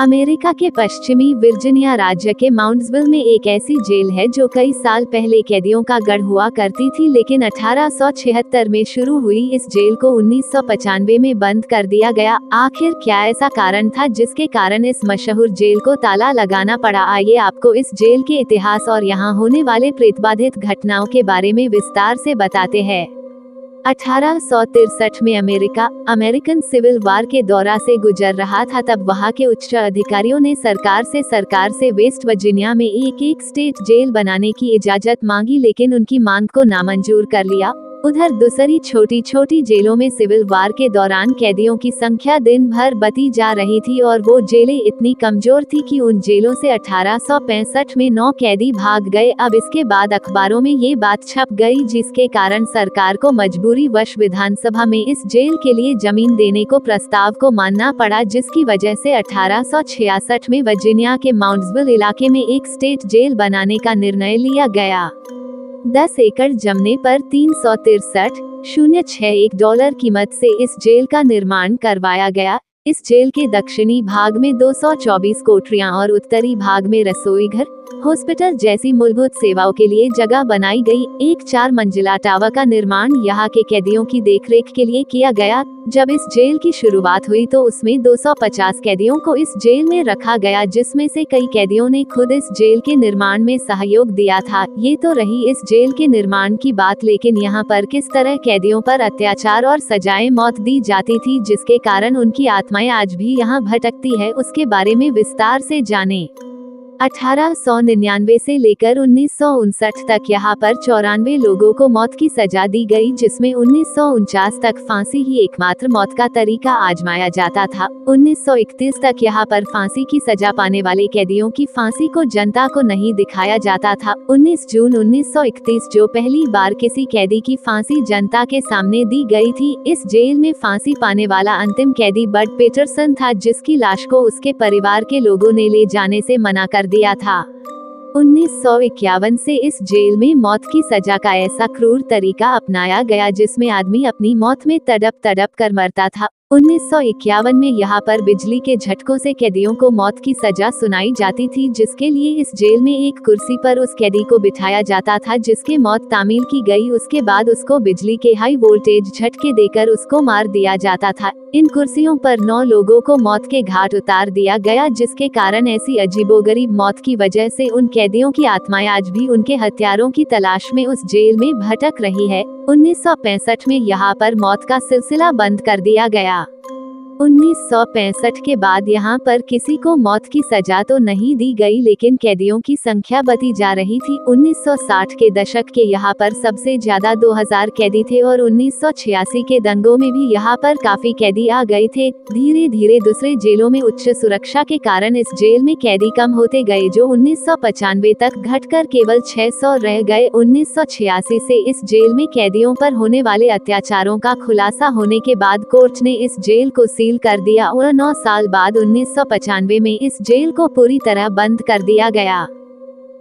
America के पश्चिमी Virginia राज्य के माउंट्सविल में एक ऐसी जेल है जो कई साल पहले कैदियों का गढ़ हुआ करती थी, लेकिन 1876 में शुरू हुई इस जेल को 1995 में बंद कर दिया गया। आखिर क्या ऐसा कारण था जिसके कारण इस मशहूर जेल को ताला लगाना पड़ा? आइए आपको इस जेल के इतिहास और यहाँ होने वाले प्रेतबाधित घटनाओं के बारे में विस्तार से बताते हैं। 1863 में अमेरिकन सिविल वार के दौरा से गुजर रहा था। तब वहां के उच्च अधिकारियों ने सरकार से वेस्ट वर्जीनिया में एक स्टेट जेल बनाने की इजाजत मांगी, लेकिन उनकी मांग को नामंजूर कर लिया। उधर दूसरी छोटी जेलों में सिविल वार के दौरान कैदियों की संख्या दिन भर बढ़ती जा रही थी और वो जेलें इतनी कमजोर थी कि उन जेलों से 1865 में 9 कैदी भाग गए। अब इसके बाद अखबारों में ये बात छप गई, जिसके कारण सरकार को मजबूरी वश विधानसभा में इस जेल के लिए जमीन देने को प्रस्ताव को मानना पड़ा, जिसकी वजह से 1866 में वर्जीनिया के माउंट्सविल इलाके में एक स्टेट जेल बनाने का निर्णय लिया गया। 10 एकड़ जमने पर $363,061 कीमत से इस जेल का निर्माण करवाया गया। इस जेल के दक्षिणी भाग में 224 कोठरियां और उत्तरी भाग में रसोई घर, हॉस्पिटल जैसी मूलभूत सेवाओं के लिए जगह बनाई गई। एक 4 मंजिला टावर का निर्माण यहाँ के कैदियों की देखरेख के लिए किया गया। जब इस जेल की शुरुआत हुई तो उसमें 250 कैदियों को इस जेल में रखा गया, जिसमें से कई कैदियों ने खुद इस जेल के निर्माण में सहयोग दिया था। ये तो रही इस जेल के निर्माण की बात, लेकिन यहाँ पर किस तरह कैदियों पर अत्याचार और सजाए मौत दी जाती थी, जिसके कारण उनकी आत्माएं आज भी यहाँ भटकती है, उसके बारे में विस्तार से जानें। 1899 से लेकर 1959 तक यहाँ पर 94 लोगों को मौत की सजा दी गई, जिसमें 1949 तक फांसी ही एकमात्र मौत का तरीका आजमाया जाता था। 1931 तक यहाँ पर फांसी की सजा पाने वाले कैदियों की फांसी को जनता को नहीं दिखाया जाता था। 19 जून 1931 जो पहली बार किसी कैदी की फांसी जनता के सामने दी गई थी। इस जेल में फांसी पाने वाला अंतिम कैदी बड पीटरसन था, जिसकी लाश को उसके परिवार के लोगों ने ले जाने से मना कर दिया था। 1951 से इस जेल में मौत की सजा का ऐसा क्रूर तरीका अपनाया गया जिसमें आदमी अपनी मौत में तड़प कर मरता था। 1951 में यहाँ पर बिजली के झटकों से कैदियों को मौत की सजा सुनाई जाती थी, जिसके लिए इस जेल में एक कुर्सी पर उस कैदी को बिठाया जाता था, जिसकी मौत तामील की गई। उसके बाद उसको बिजली के हाई वोल्टेज झटके देकर उसको मार दिया जाता था। इन कुर्सियों पर 9 लोगों को मौत के घाट उतार दिया गया, जिसके कारण ऐसी अजीबोगरीब मौत की वजह से उन कैदियों की आत्माएं आज भी उनके हत्यारों की तलाश में उस जेल में भटक रही है। 1965 में यहाँ पर मौत का सिलसिला बंद कर दिया गया। 1965 के बाद यहाँ पर किसी को मौत की सजा तो नहीं दी गई, लेकिन कैदियों की संख्या बढ़ती जा रही थी। 1960 के दशक के यहाँ पर सबसे ज्यादा 2000 कैदी थे और 1986 के दंगों में भी यहाँ पर काफी कैदी आ गए थे। धीरे धीरे दूसरे जेलों में उच्च सुरक्षा के कारण इस जेल में कैदी कम होते गए, जो 1995 तक घटकर केवल 600 रह गए। 1986 से इस जेल में कैदियों पर होने वाले अत्याचारों का खुलासा होने के बाद कोर्ट ने इस जेल को सील कर दिया और 9 साल बाद 1995 में इस जेल को पूरी तरह बंद कर दिया गया।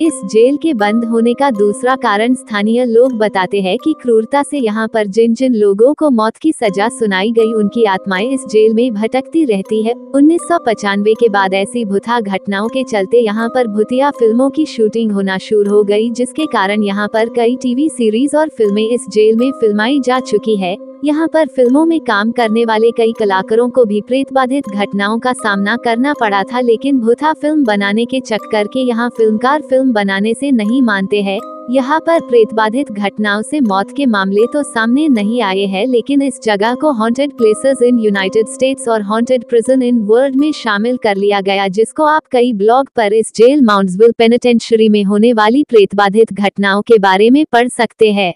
इस जेल के बंद होने का दूसरा कारण स्थानीय लोग बताते हैं कि क्रूरता से यहाँ पर जिन लोगों को मौत की सजा सुनाई गई उनकी आत्माएं इस जेल में भटकती रहती है। 1995 के बाद ऐसी भूतिया घटनाओं के चलते यहाँ पर भूतिया फिल्मों की शूटिंग होना शुरू हो गई, जिसके कारण यहाँ पर कई टीवी सीरीज और फिल्में इस जेल में फिल्माई जा चुकी है। यहाँ पर फिल्मों में काम करने वाले कई कलाकारों को भी प्रेतबाधित घटनाओं का सामना करना पड़ा था, लेकिन भूतिया फिल्म बनाने के चक्कर के यहाँ फिल्मकार फिल्म बनाने से नहीं मानते हैं। यहाँ पर प्रेतबाधित घटनाओं से मौत के मामले तो सामने नहीं आए हैं, लेकिन इस जगह को haunted places in United states और हॉन्टेड प्रिजन इन वर्ल्ड में शामिल कर लिया गया, जिसको आप कई ब्लॉग पर इस जेल माउंट्सविल पेनिटेंशियरी में होने वाली प्रेतबाधित घटनाओं के बारे में पढ़ सकते हैं।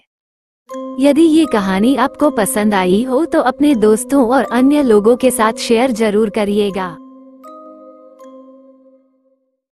यदि ये कहानी आपको पसंद आई हो तो अपने दोस्तों और अन्य लोगों के साथ शेयर जरूर करिएगा।